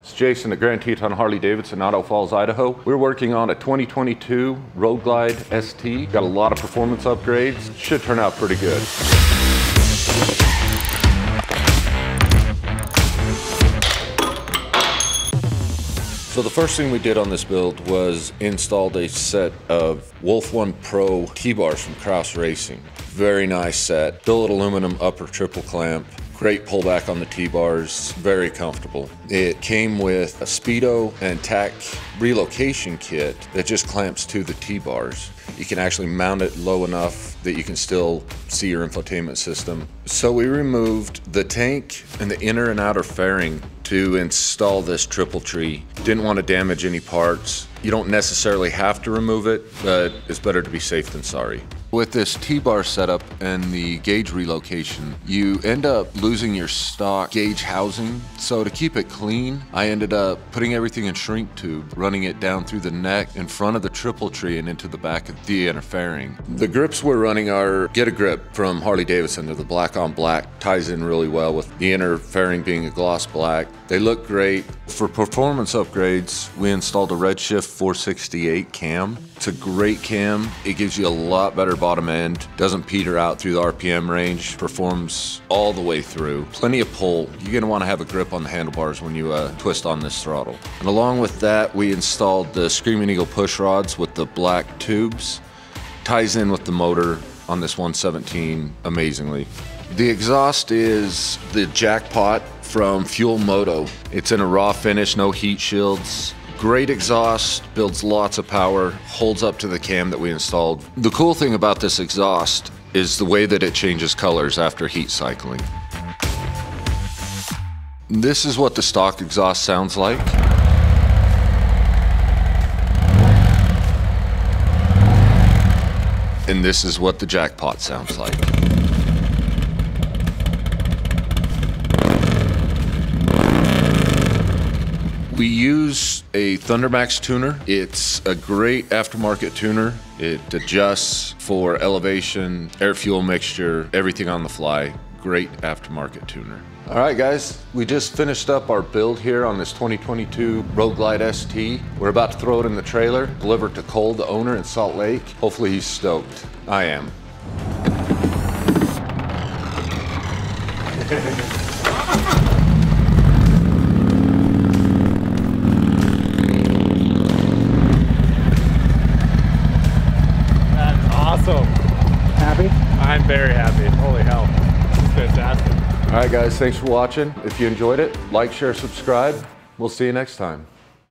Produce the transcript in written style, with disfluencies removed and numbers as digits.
It's Jason at Grand Teton Harley-Davidson, Auto Falls, Idaho. We're working on a 2022 Road Glide ST. Got a lot of performance upgrades. Should turn out pretty good. So the first thing we did on this build was installed a set of Wolf 1 Pro T-bars from Kraus Racing. Very nice set. Billet aluminum upper triple clamp. Great pullback on the T-bars, very comfortable. It came with a Speedo and tack relocation kit that just clamps to the T-bars. You can actually mount it low enough that you can still see your infotainment system. So we removed the tank and the inner and outer fairing to install this triple tree. Didn't want to damage any parts. You don't necessarily have to remove it, but it's better to be safe than sorry. With this T-bar setup and the gauge relocation, you end up losing your stock gauge housing. So to keep it clean, I ended up putting everything in shrink tube, running it down through the neck in front of the triple tree and into the back of the inner fairing. The grips we're running are Get a Grip from Harley-Davidson. They're the black on black, ties in really well with the inner fairing being a gloss black. They look great. For performance upgrades, we installed a redshift 468 cam. It's a great cam. It gives you a lot better bottom end. Doesn't peter out through the RPM range. Performs all the way through. Plenty of pull. You're gonna wanna have a grip on the handlebars when you twist on this throttle. And along with that, we installed the Screaming Eagle push rods with the black tubes. Ties in with the motor on this 117 amazingly. The exhaust is the Jackpot from Fuel Moto. It's in a raw finish, no heat shields. Great exhaust, builds lots of power, holds up to the cam that we installed. The cool thing about this exhaust is the way that it changes colors after heat cycling. This is what the stock exhaust sounds like. And this is what the Jackpot sounds like. We use a ThunderMax tuner. It's a great aftermarket tuner. It adjusts for elevation, air fuel mixture, everything on the fly. Great aftermarket tuner. All right, guys, we just finished up our build here on this 2022 Road Glide ST. We're about to throw it in the trailer, deliver it to Cole, the owner in Salt Lake. Hopefully he's stoked. I am. Awesome. Happy? I'm very happy. Holy hell. This is fantastic. All right, guys, thanks for watching. If you enjoyed it, like, share, subscribe. We'll see you next time.